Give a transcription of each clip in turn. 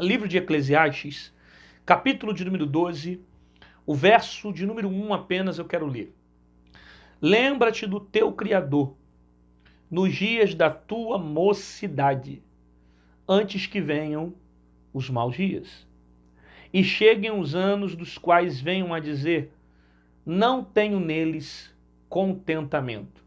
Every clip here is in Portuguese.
Livro de Eclesiastes, capítulo de número 12, o verso de número 1 apenas eu quero ler. Lembra-te do teu Criador nos dias da tua mocidade, antes que venham os maus dias, e cheguem os anos dos quais venham a dizer, não tenho neles contentamento.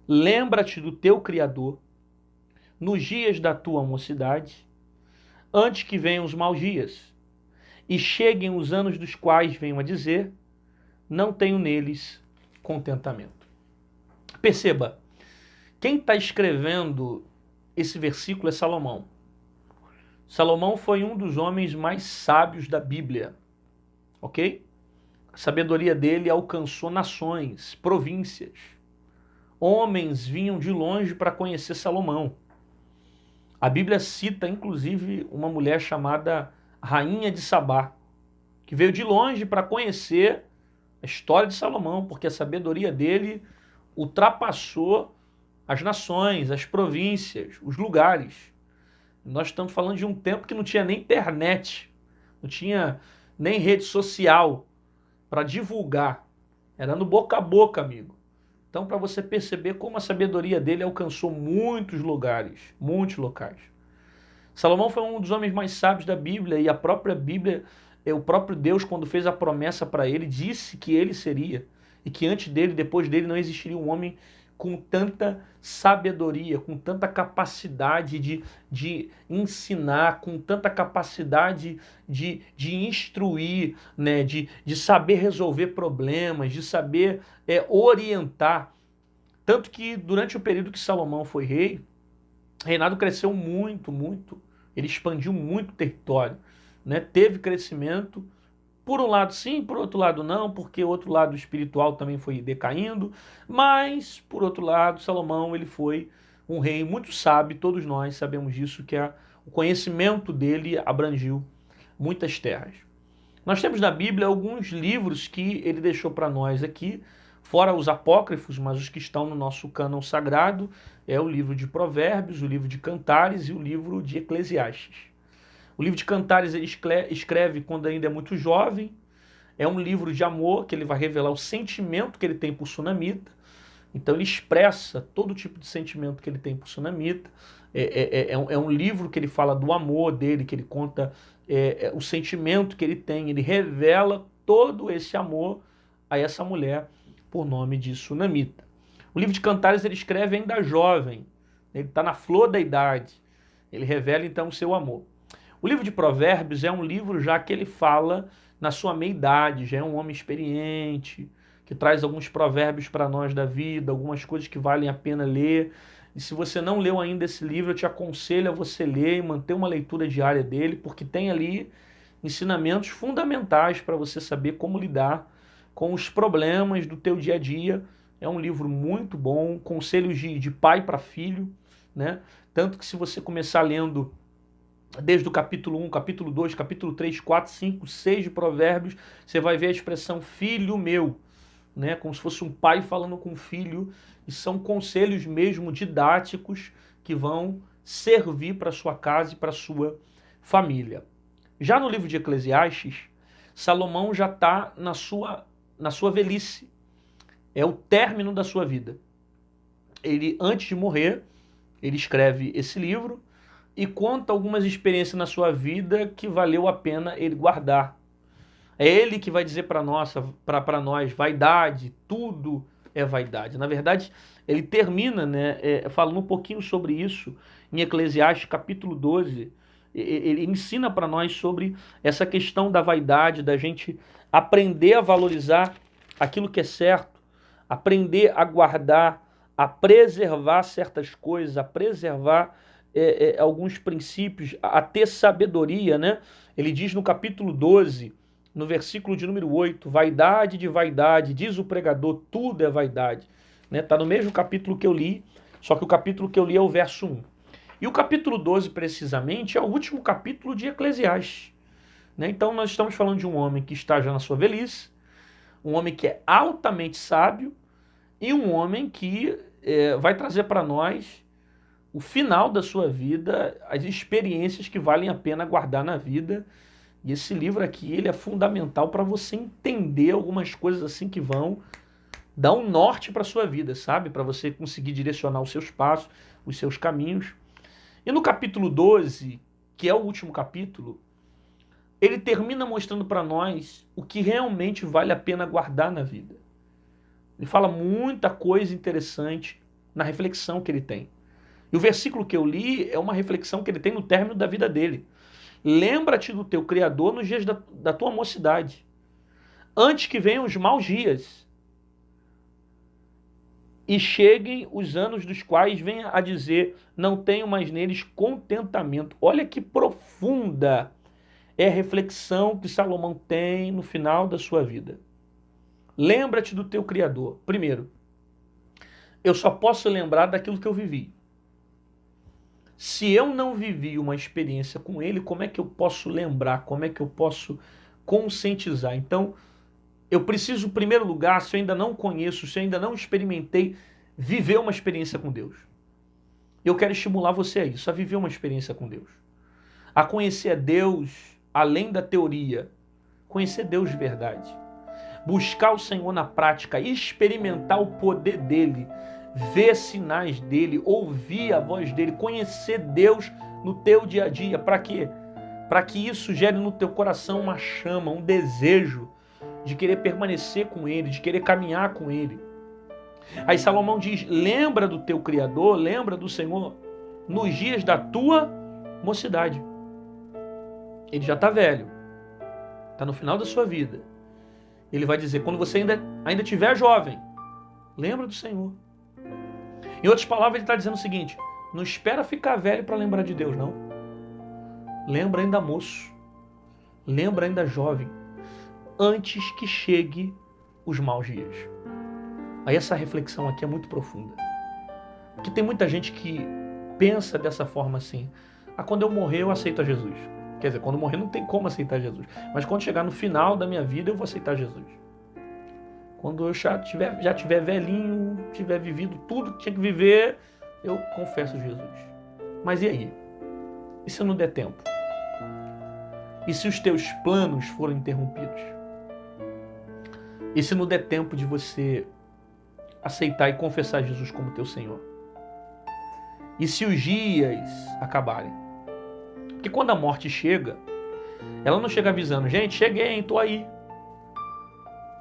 Lembra-te do teu Criador nos dias da tua mocidade, antes que venham os maus dias, e cheguem os anos dos quais venham a dizer, não tenho neles contentamento. Perceba, quem está escrevendo esse versículo é Salomão. Salomão foi um dos homens mais sábios da Bíblia, ok? A sabedoria dele alcançou nações, províncias. Homens vinham de longe para conhecer Salomão. A Bíblia cita, inclusive, uma mulher chamada Rainha de Sabá, que veio de longe para conhecer a história de Salomão, porque a sabedoria dele ultrapassou as nações, as províncias, os lugares. Nós estamos falando de um tempo que não tinha nem internet, não tinha nem rede social para divulgar. Era no boca a boca, amigo. Então, para você perceber como a sabedoria dele alcançou muitos lugares, muitos locais. Salomão foi um dos homens mais sábios da Bíblia, e a própria Bíblia, o próprio Deus, quando fez a promessa para ele, disse que ele seria, e que antes dele, depois dele, não existiria um homem com tanta sabedoria, com tanta capacidade de ensinar, com tanta capacidade de instruir, né, de saber resolver problemas, de saber orientar. Tanto que durante o período que Salomão foi rei, o reinado cresceu muito, muito. Ele expandiu muito o território, né? Teve crescimento. Por um lado sim, por outro lado não, porque o outro lado espiritual também foi decaindo, mas, por outro lado, Salomão ele foi um rei muito sábio, todos nós sabemos disso, que o conhecimento dele abrangiu muitas terras. Nós temos na Bíblia alguns livros que ele deixou para nós aqui, fora os apócrifos, mas os que estão no nosso cânon sagrado, é o livro de Provérbios, o livro de Cantares e o livro de Eclesiastes. O livro de Cantares ele escreve quando ainda é muito jovem. É um livro de amor que ele vai revelar o sentimento que ele tem por Sunamita. Então ele expressa todo tipo de sentimento que ele tem por Sunamita. É um livro que ele fala do amor dele, que ele conta o sentimento que ele tem. Ele revela todo esse amor a essa mulher por nome de Sunamita. O livro de Cantares ele escreve ainda jovem. Ele está na flor da idade. Ele revela então o seu amor. O livro de Provérbios é um livro já que ele fala na sua meia-idade, já é um homem experiente, que traz alguns provérbios para nós da vida, algumas coisas que valem a pena ler. E se você não leu ainda esse livro, eu te aconselho a você ler e manter uma leitura diária dele, porque tem ali ensinamentos fundamentais para você saber como lidar com os problemas do teu dia a dia. É um livro muito bom, conselhos de pai para filho, né? Tanto que se você começar lendo desde o capítulo 1, capítulo 2, capítulo 3, 4, 5, 6 de Provérbios, você vai ver a expressão filho meu, né? Como se fosse um pai falando com um filho, e são conselhos mesmo didáticos que vão servir para a sua casa e para a sua família. Já no livro de Eclesiastes, Salomão já está na sua velhice, é o término da sua vida. Ele, antes de morrer, ele escreve esse livro, e conta algumas experiências na sua vida que valeu a pena ele guardar. É ele que vai dizer para nós, vaidade, tudo é vaidade. Na verdade, ele termina, né, falando um pouquinho sobre isso em Eclesiastes capítulo 12. Ele ensina para nós sobre essa questão da vaidade, da gente aprender a valorizar aquilo que é certo, aprender a guardar, a preservar certas coisas, a preservar alguns princípios, a ter sabedoria, né? Ele diz no capítulo 12, no versículo de número 8, vaidade de vaidade, diz o pregador, tudo é vaidade. Está no mesmo capítulo que eu li, só que o capítulo que eu li é o verso 1. E o capítulo 12, precisamente, é o último capítulo de Eclesiastes. Então nós estamos falando de um homem que está já na sua velhice, um homem que é altamente sábio, e um homem que vai trazer para nós o final da sua vida, as experiências que valem a pena guardar na vida. E esse livro aqui, ele é fundamental para você entender algumas coisas assim que vão dar um norte para a sua vida, sabe? Para você conseguir direcionar os seus passos, os seus caminhos. E no capítulo 12, que é o último capítulo, ele termina mostrando para nós o que realmente vale a pena guardar na vida. Ele fala muita coisa interessante na reflexão que ele tem. E o versículo que eu li é uma reflexão que ele tem no término da vida dele. Lembra-te do teu Criador nos dias da tua mocidade, antes que venham os maus dias e cheguem os anos dos quais venha a dizer, não tenho mais neles contentamento. Olha que profunda é a reflexão que Salomão tem no final da sua vida. Lembra-te do teu Criador. Primeiro, eu só posso lembrar daquilo que eu vivi. Se eu não vivi uma experiência com ele, como é que eu posso lembrar? Como é que eu posso conscientizar? Então, eu preciso, em primeiro lugar, se eu ainda não conheço, se eu ainda não experimentei, viver uma experiência com Deus. Eu quero estimular você a isso, a viver uma experiência com Deus. A conhecer a Deus além da teoria. Conhecer Deus de verdade. Buscar o Senhor na prática, experimentar o poder dele, ver sinais dele, ouvir a voz dele, conhecer Deus no teu dia a dia. Para quê? Para que isso gere no teu coração uma chama, um desejo de querer permanecer com ele, de querer caminhar com ele. Aí Salomão diz, lembra do teu Criador, lembra do Senhor nos dias da tua mocidade. Ele já está velho, está no final da sua vida. Ele vai dizer, quando você ainda estiver jovem, lembra do Senhor. Em outras palavras, ele está dizendo o seguinte, não espera ficar velho para lembrar de Deus, não. Lembra ainda moço, lembra ainda jovem, antes que chegue os maus dias. Aí essa reflexão aqui é muito profunda. Porque tem muita gente que pensa dessa forma assim, quando eu morrer eu aceito a Jesus. Quer dizer, quando eu morrer não tem como aceitar Jesus. Mas quando chegar no final da minha vida eu vou aceitar Jesus. Quando eu já tiver velhinho, tiver vivido tudo que tinha que viver, eu confesso Jesus. Mas e aí? E se não der tempo? E se os teus planos forem interrompidos? E se não der tempo de você aceitar e confessar Jesus como teu Senhor? E se os dias acabarem? Porque quando a morte chega, ela não chega avisando, gente, cheguei, estou aí.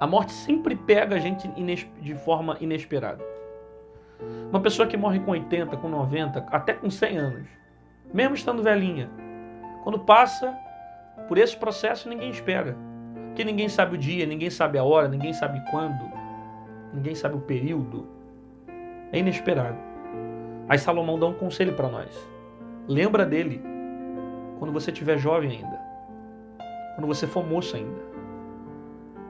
A morte sempre pega a gente de forma inesperada. Uma pessoa que morre com 80, com 90, até com 100 anos, mesmo estando velhinha, quando passa por esse processo, ninguém espera. Porque ninguém sabe o dia, ninguém sabe a hora, ninguém sabe quando, ninguém sabe o período. É inesperado. Aí Salomão dá um conselho para nós. Lembra dele quando você estiver jovem ainda, quando você for moço ainda,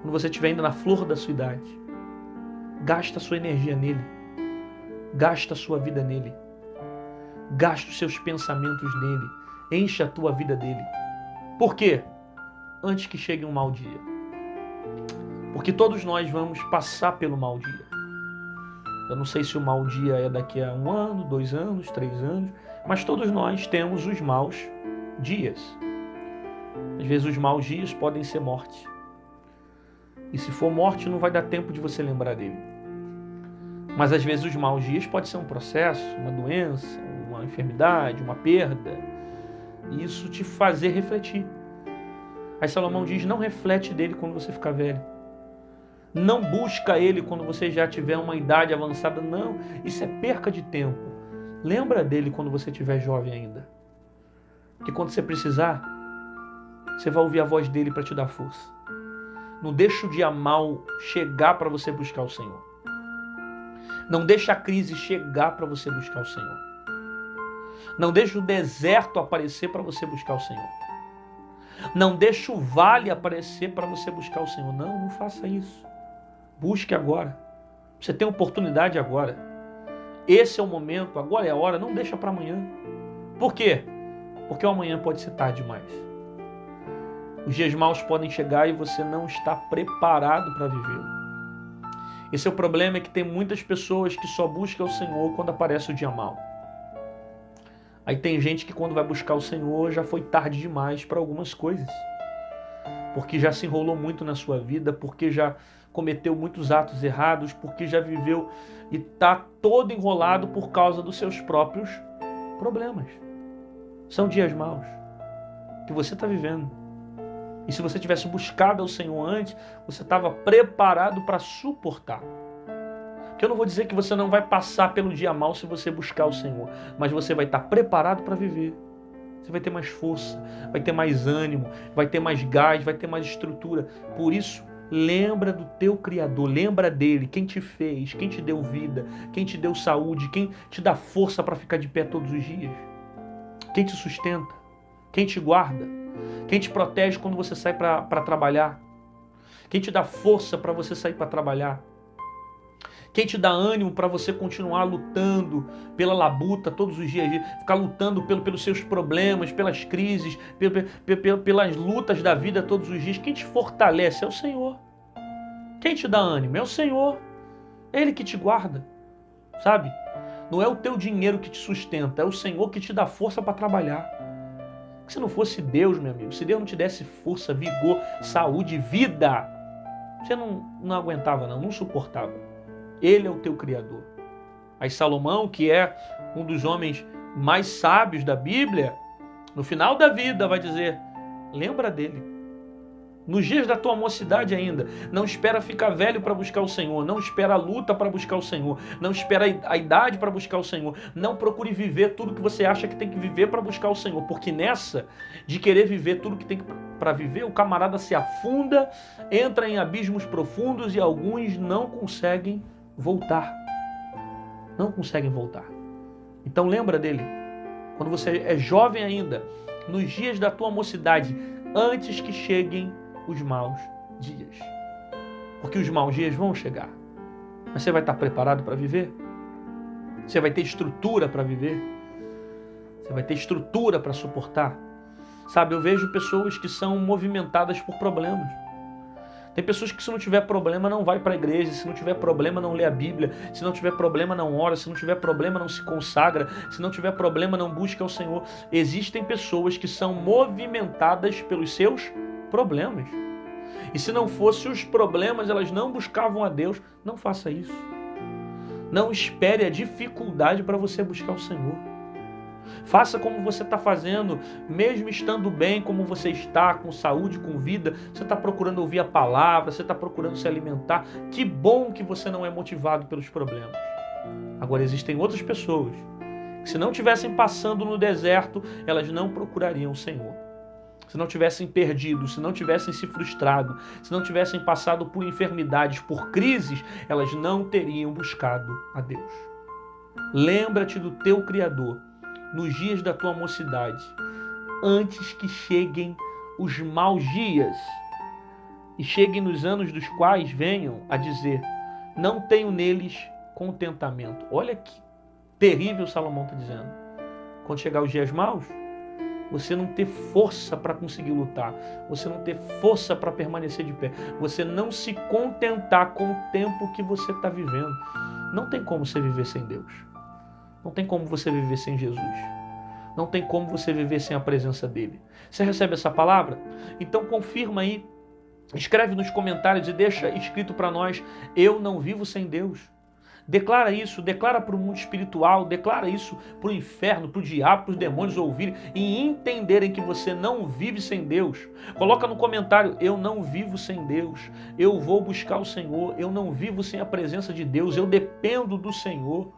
quando você estiver ainda na flor da sua idade. Gasta a sua energia nele, gasta a sua vida nele, gasta os seus pensamentos nele, enche a tua vida dele. Por quê? Antes que chegue um mau dia. Porque todos nós vamos passar pelo mau dia. Eu não sei se o mau dia é daqui a 1 ano, 2 anos, 3 anos, mas todos nós temos os maus dias. Às vezes os maus dias podem ser morte. E se for morte, não vai dar tempo de você lembrar dele. Mas às vezes os maus dias pode ser um processo, uma doença, uma enfermidade, uma perda. E isso te fazer refletir. Aí Salomão diz, não reflete dele quando você ficar velho. Não busca ele quando você já tiver uma idade avançada. Não, isso é perca de tempo. Lembra dele quando você estiver jovem ainda. Porque quando você precisar, você vai ouvir a voz dele para te dar força. Não deixa o dia mau chegar para você buscar o Senhor. Não deixa a crise chegar para você buscar o Senhor. Não deixa o deserto aparecer para você buscar o Senhor. Não deixa o vale aparecer para você buscar o Senhor. Não, não faça isso. Busque agora. Você tem oportunidade agora. Esse é o momento, agora é a hora, não deixa para amanhã. Por quê? Porque o amanhã pode ser tarde demais. Os dias maus podem chegar e você não está preparado para vivê-lo. Esse é o problema, é que tem muitas pessoas que só buscam o Senhor quando aparece o dia mau. Aí tem gente que quando vai buscar o Senhor já foi tarde demais para algumas coisas. Porque já se enrolou muito na sua vida, porque já cometeu muitos atos errados, porque já viveu e está todo enrolado por causa dos seus próprios problemas. São dias maus que você está vivendo. E se você tivesse buscado ao Senhor antes, você estava preparado para suportar. Porque eu não vou dizer que você não vai passar pelo dia mau se você buscar o Senhor, mas você vai estar preparado para viver. Você vai ter mais força, vai ter mais ânimo, vai ter mais gás, vai ter mais estrutura. Por isso, lembra do teu Criador, lembra dele, quem te fez, quem te deu vida, quem te deu saúde, quem te dá força para ficar de pé todos os dias, quem te sustenta, quem te guarda, quem te protege quando você sai para trabalhar, quem te dá força para você sair para trabalhar, quem te dá ânimo para você continuar lutando pela labuta todos os dias, ficar lutando pelos seus problemas, pelas crises, pelas lutas da vida todos os dias. Quem te fortalece é o Senhor. Quem te dá ânimo é o Senhor. É Ele que te guarda, sabe? Não é o teu dinheiro que te sustenta, é o Senhor que te dá força para trabalhar. Se não fosse Deus, meu amigo, se Deus não te desse força, vigor, saúde, vida, você não aguentava não suportava. Ele é o teu Criador. Aí Salomão, que é um dos homens mais sábios da Bíblia, no final da vida vai dizer, lembra dele. Nos dias da tua mocidade ainda, não espera ficar velho para buscar o Senhor, não espera a luta para buscar o Senhor, não espera a idade para buscar o Senhor, não procure viver tudo que você acha que tem que viver para buscar o Senhor, porque nessa de querer viver tudo que tem para viver, o camarada se afunda, entra em abismos profundos e alguns não conseguem voltar. Não conseguem voltar. Então lembra dele. Quando você é jovem ainda, nos dias da tua mocidade, antes que cheguem os maus dias. Porque os maus dias vão chegar. Mas você vai estar preparado para viver? Você vai ter estrutura para viver? Você vai ter estrutura para suportar? Sabe, eu vejo pessoas que são movimentadas por problemas. Tem pessoas que se não tiver problema não vai para a igreja, se não tiver problema não lê a Bíblia, se não tiver problema não ora, se não tiver problema não se consagra, se não tiver problema não busca o Senhor. Existem pessoas que são movimentadas pelos seus problemas. E se não fossem os problemas, elas não buscavam a Deus. Não faça isso. Não espere a dificuldade para você buscar o Senhor. Faça como você está fazendo, mesmo estando bem como você está, com saúde, com vida. Você está procurando ouvir a palavra, você está procurando se alimentar. Que bom que você não é motivado pelos problemas. Agora existem outras pessoas que se não estivessem passando no deserto, elas não procurariam o Senhor. Se não tivessem perdido, se não tivessem se frustrado, se não tivessem passado por enfermidades, por crises, elas não teriam buscado a Deus. Lembra-te do teu Criador nos dias da tua mocidade, antes que cheguem os maus dias e cheguem nos anos dos quais venham a dizer, não tenho neles contentamento. Olha que terrível Salomão está dizendo. Quando chegar os dias maus, você não ter força para conseguir lutar, você não ter força para permanecer de pé, você não se contentar com o tempo que você está vivendo. Não tem como você viver sem Deus. Não tem como você viver sem Jesus. Não tem como você viver sem a presença dele. Você recebe essa palavra? Então confirma aí. Escreve nos comentários e deixa escrito para nós, eu não vivo sem Deus. Declara isso, declara para o mundo espiritual, declara isso para o inferno, para o diabo, para os demônios ouvirem e entenderem que você não vive sem Deus. Coloca no comentário, eu não vivo sem Deus, eu vou buscar o Senhor, eu não vivo sem a presença de Deus, eu dependo do Senhor.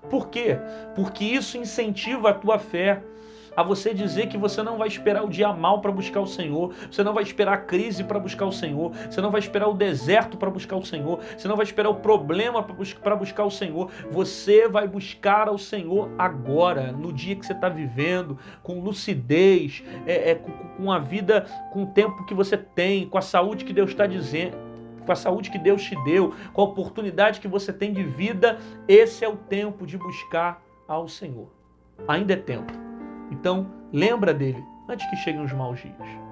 Por quê? Porque isso incentiva a tua fé, a você dizer que você não vai esperar o dia mau para buscar o Senhor, você não vai esperar a crise para buscar o Senhor, você não vai esperar o deserto para buscar o Senhor, você não vai esperar o problema para buscar o Senhor, você vai buscar ao Senhor agora, no dia que você está vivendo, com lucidez, com a vida, com o tempo que você tem, com a saúde que Deus está dizendo, com a saúde que Deus te deu, com a oportunidade que você tem de vida. Esse é o tempo de buscar ao Senhor. Ainda é tempo. Então, lembra dele antes que cheguem os maus dias.